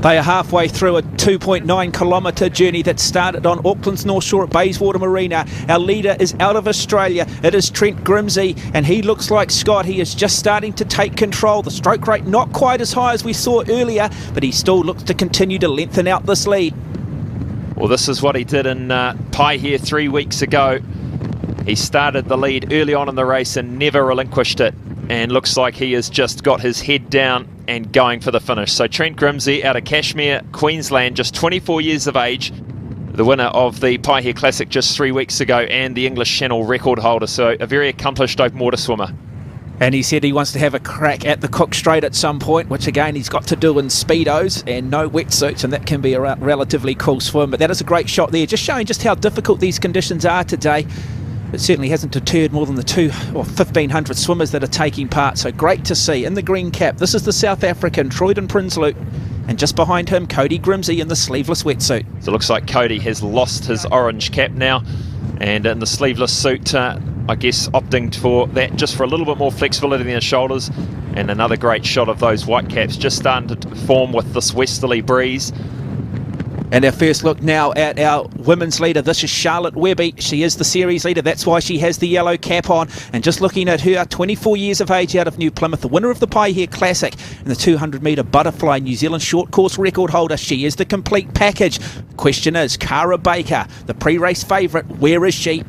They are halfway through a 2.9 kilometre journey that started on Auckland's North Shore at Bayswater Marina. Our leader is out of Australia. It is Trent Grimsey, and he looks like Scott. He is just starting to take control. The stroke rate not quite as high as we saw earlier, but he still looks to continue to lengthen out this lead. Well, this is what he did in Paihia 3 weeks ago. He started the lead early on in the race and never relinquished it, and looks like he has just got his head down and going for the finish. So Trent Grimsey out of Cashmere, Queensland, just 24 years of age, the winner of the Paihia Classic just 3 weeks ago and the English Channel record holder, so a very accomplished open water swimmer. And he said he wants to have a crack at the Cook Strait at some point, which again he's got to do in Speedos and no wetsuits, and that can be a relatively cool swim. But that is a great shot there, just showing just how difficult these conditions are today. It certainly hasn't deterred more than the 1,500 swimmers that are taking part, so great to see. In the green cap, this is the South African Troyden Prinsloo, and just behind him Cody Grimsey in the sleeveless wetsuit. So it looks like Cody has lost his orange cap now, and in the sleeveless suit, I guess opting for that just for a little bit more flexibility in the shoulders. And another great shot of those white caps just starting to form with this westerly breeze. And our first look now at our women's leader. This is Charlotte Webby. She is the series leader. That's why she has the yellow cap on. And just looking at her, 24 years of age out of New Plymouth, the winner of the Paihia Classic and the 200-metre butterfly New Zealand short course record holder. She is the complete package. Question is, Cara Baker, the pre-race favourite, where is she?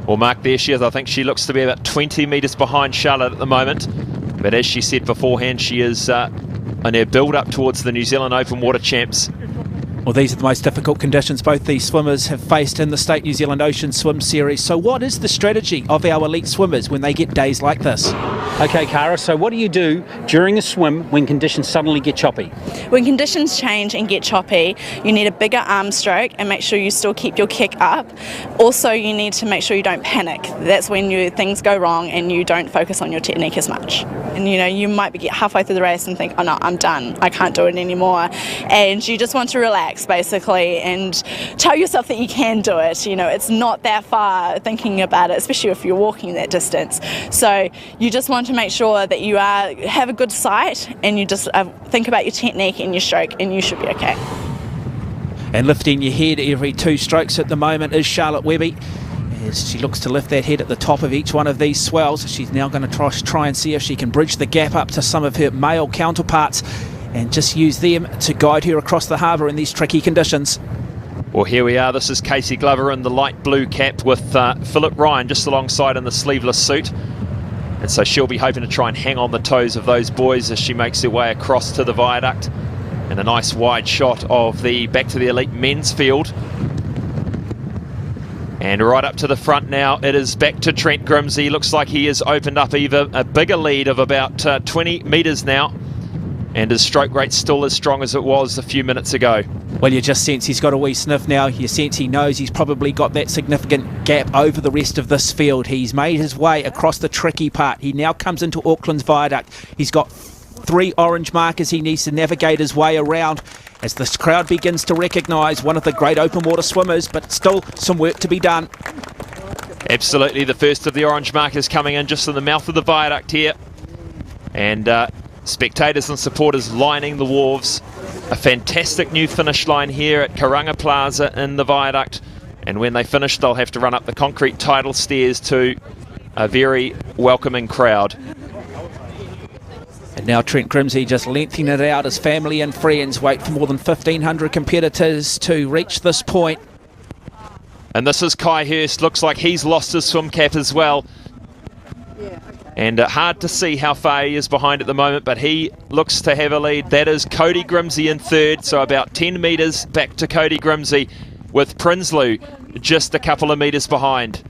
Well, Mark, there she is. I think she looks to be about 20 metres behind Charlotte at the moment. But as she said beforehand, she is in her build-up towards the New Zealand Open Water Champs. Well, these are the most difficult conditions both these swimmers have faced in the State New Zealand Ocean Swim Series. So what is the strategy of our elite swimmers when they get days like this? Okay, Cara, so what do you do during a swim when conditions suddenly get choppy? When conditions change and get choppy, you need a bigger arm stroke and make sure you still keep your kick up. Also, you need to make sure you don't panic. That's when things go wrong and you don't focus on your technique as much. And you might get halfway through the race and think, oh no, I'm done, I can't do it anymore. And you just want to relax basically and tell yourself that you can do it. It's not that far thinking about it, especially if you're walking that distance. So you just want to make sure that you have a good sight and you just think about your technique and your stroke, and you should be okay. And lifting your head every 2 strokes at the moment is Charlotte Webby. As she looks to lift that head at the top of each one of these swells, she's now going to try and see if she can bridge the gap up to some of her male counterparts and just use them to guide her across the harbour in these tricky conditions. Well, here we are. This is Casey Glover in the light blue cap with Philip Ryan just alongside in the sleeveless suit. And so she'll be hoping to try and hang on the toes of those boys as she makes her way across to the viaduct. And a nice wide shot of the back to the elite men's field. And right up to the front now, it is back to Trent Grimsey. Looks like he has opened up even a bigger lead of about 20 metres now. And his stroke rate's still as strong as it was a few minutes ago. Well, you just sense he's got a wee sniff now. You sense he knows he's probably got that significant gap over the rest of this field. He's made his way across the tricky part. He now comes into Auckland's viaduct. He's got 3 orange markers he needs to navigate his way around as this crowd begins to recognise one of the great open water swimmers, but still some work to be done. Absolutely, the first of the orange markers coming in just in the mouth of the viaduct here. And spectators and supporters lining the wharves. A fantastic new finish line here at Karanga Plaza in the viaduct. And when they finish, they'll have to run up the concrete tidal stairs to a very welcoming crowd. And now Trent Grimsey just lengthening it out as family and friends wait for more than 1,500 competitors to reach this point. And this is Kai Hurst. Looks like he's lost his swim cap as well. And hard to see how far he is behind at the moment, but he looks to have a lead. That is Cody Grimsey in third, so about 10 metres back to Cody Grimsey, with Prinsloo just a couple of metres behind.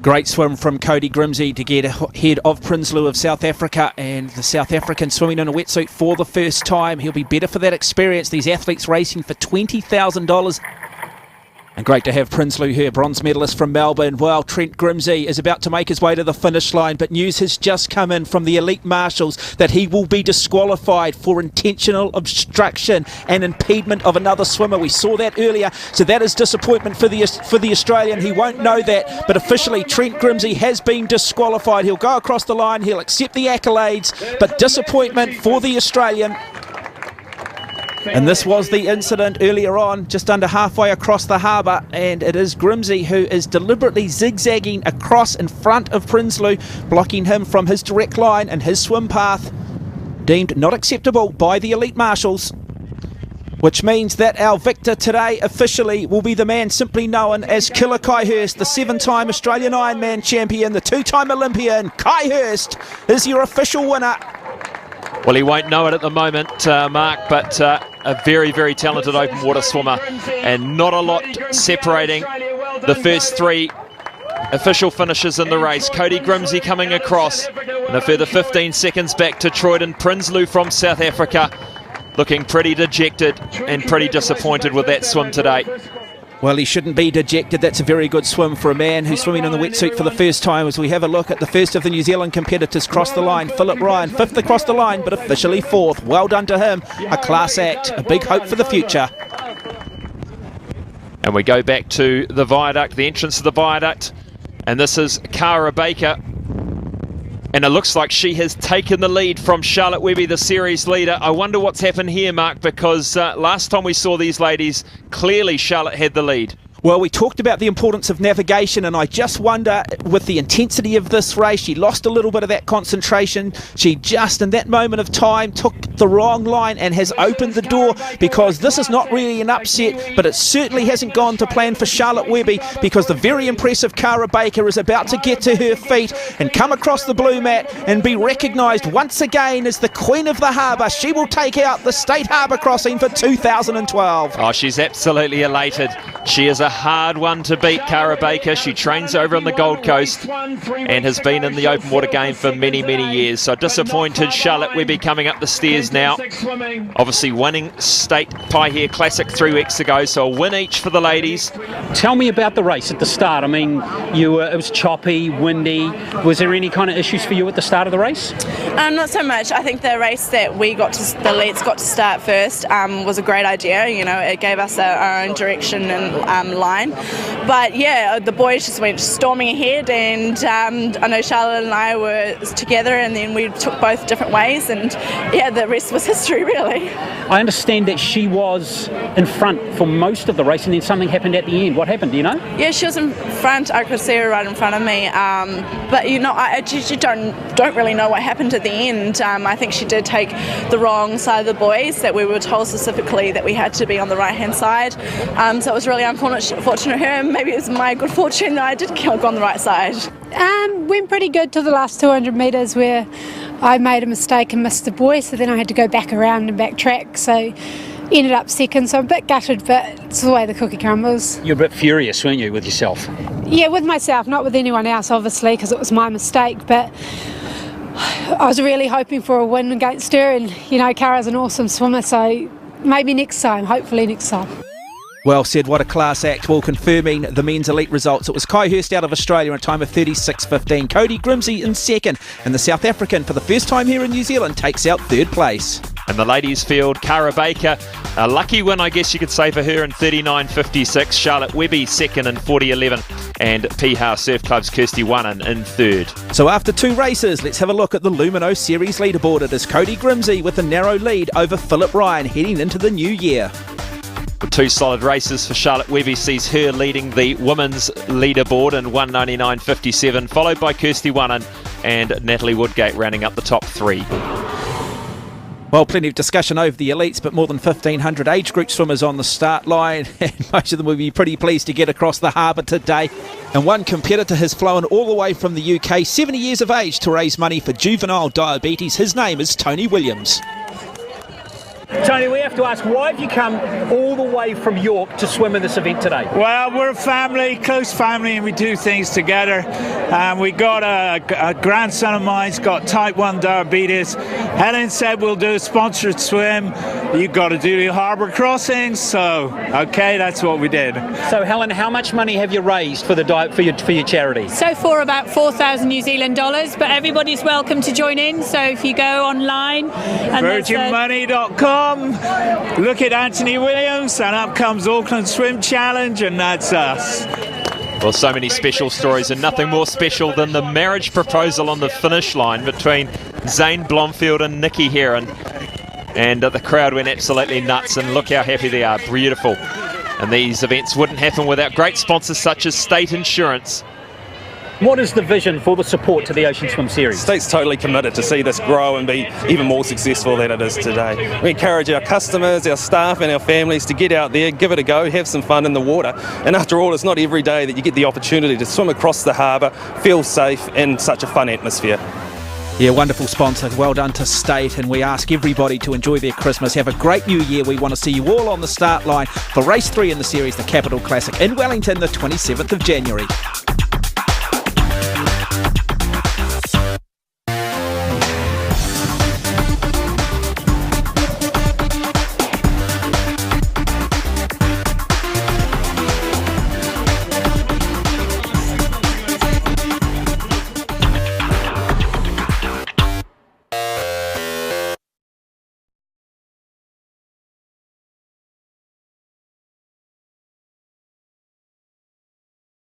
Great swim from Cody Grimsey to get ahead of Prinsloo of South Africa, and the South African swimming in a wetsuit for the first time. He'll be better for that experience. These athletes racing for $20,000. And great to have Prinsloo here, bronze medalist from Melbourne. Well, Trent Grimsey is about to make his way to the finish line, but news has just come in from the elite marshals that he will be disqualified for intentional obstruction and impediment of another swimmer. We saw that earlier, so that is disappointment for the Australian. He won't know that, but officially Trent Grimsey has been disqualified. He'll go across the line, he'll accept the accolades, but disappointment for the Australian. And this was the incident earlier on, just under halfway across the harbour, and it is Grimsey who is deliberately zigzagging across in front of Prinsloo, blocking him from his direct line and his swim path, deemed not acceptable by the elite marshals, which means that our victor today officially will be the man simply known as Killer Kai Hurst, the 7-time Australian Ironman champion, the 2-time Olympian. Kai Hurst is your official winner. Well, he won't know it at the moment, Mark, but a very, very talented open water swimmer, and not a lot separating the first three official finishes in the race. Cody Grimsey coming across, and a further 15 seconds back to Troyden Prinsloo from South Africa, looking pretty dejected and pretty disappointed with that swim today. Well, he shouldn't be dejected. That's a very good swim for a man who's swimming in the wetsuit for the first time, as we have a look at the first of the New Zealand competitors cross the line. Philip Ryan, 5th across the line, but officially 4th. Well done to him. A class act, a big hope for the future. And we go back to the viaduct, the entrance of the viaduct, and this is Cara Baker. And it looks like she has taken the lead from Charlotte Webby, the series leader. I wonder what's happened here, Mark, because last time we saw these ladies, clearly Charlotte had the lead. Well, we talked about the importance of navigation, and I just wonder, with the intensity of this race, she lost a little bit of that concentration. She just, in that moment of time, took the wrong line and has opened the door, because this is not really an upset, but it certainly hasn't gone to plan for Charlotte Webby, because the very impressive Cara Baker is about to get to her feet and come across the blue mat and be recognised once again as the Queen of the Harbour. She will take out the State Harbour Crossing for 2012. Oh, she's absolutely elated. She is a hard one to beat, Cara Baker. She trains over on the Gold Coast and has been in the open water game for many, many years. So disappointed Charlotte Webby coming up the stairs now. Obviously winning State Harbour Classic 3 weeks ago, so a win each for the ladies. Tell me about the race at the start. I mean, it was choppy, windy. Was there any kind of issues for you at the start of the race? Not so much. I think the race that the leads got to start first was a great idea. You know, it gave us our own direction and line. But yeah, the boys just went storming ahead, and I know Charlotte and I were together, and then we took both different ways, and yeah, the rest was history, really. I understand that she was in front for most of the race, and then something happened at the end. What happened, do you know? Yeah, she was in front. I could see her right in front of me. But you know, I just don't really know what happened at the end. I think she did take the wrong side of the boys, that we were told specifically that we had to be on the right-hand side. So it was really unfortunate for her. Maybe it was my good fortune that I did go on the right side. Went pretty good to the last 200 metres, where I made a mistake and missed the buoy, so then I had to go back around and backtrack, so ended up second. So I'm a bit gutted, but it's the way the cookie crumbles. You're a bit furious, weren't you, with yourself? Yeah, with myself, not with anyone else, obviously, because it was my mistake, but I was really hoping for a win against her, and you know, Cara's an awesome swimmer, so maybe next time, hopefully next time. Well said, what a class act. Well, confirming the men's elite results, it was Kai Hurst out of Australia in a time of 36.15. Cody Grimsey in second, and the South African, for the first time here in New Zealand, takes out 3rd place. And the ladies field, Cara Baker, a lucky win, I guess you could say, for her in 39.56. Charlotte Webby second in 40.11, and Piha Surf Club's Kirsty Wannon in 3rd. So after 2 races, let's have a look at the Lumino Series leaderboard. It is Cody Grimsey with a narrow lead over Philip Ryan heading into the new year. With 2 solid races for Charlotte Webby sees her leading the women's leaderboard in 1:99.57, followed by Kirsty Wannon and Natalie Woodgate rounding up the top 3. Well, plenty of discussion over the elites, but more than 1,500 age group swimmers on the start line, and most of them will be pretty pleased to get across the harbour today. And one competitor has flown all the way from the UK, 70 years of age, to raise money for juvenile diabetes. His name is Tony Williams. Tony, we have to ask, why have you come all the way from York to swim in this event today? Well, we're a family, close family, and we do things together. We got a grandson of mine's got type 1 diabetes. Helen said we'll do a sponsored swim. You've got to do the harbour crossing, so okay, that's what we did. So Helen, how much money have you raised for your charity? So far about 4,000 New Zealand dollars, but everybody's welcome to join in. So if you go online and virginmoney.com, look at Anthony Williams, and up comes Auckland Swim Challenge, and that's us. Well, so many special stories, and nothing more special than the marriage proposal on the finish line between Zane Blomfield and Nikki Heron. And the crowd went absolutely nuts, and look how happy they are. Beautiful. And these events wouldn't happen without great sponsors such as State Insurance. What is the vision for the support to the Ocean Swim Series? State's totally committed to see this grow and be even more successful than it is today. We encourage our customers, our staff and our families to get out there, give it a go, have some fun in the water. And after all, it's not every day that you get the opportunity to swim across the harbour, feel safe in such a fun atmosphere. Yeah, wonderful sponsor. Well done to State, and we ask everybody to enjoy their Christmas. Have a great new year. We want to see you all on the start line for race 3 in the series, the Capital Classic in Wellington, the 27th of January.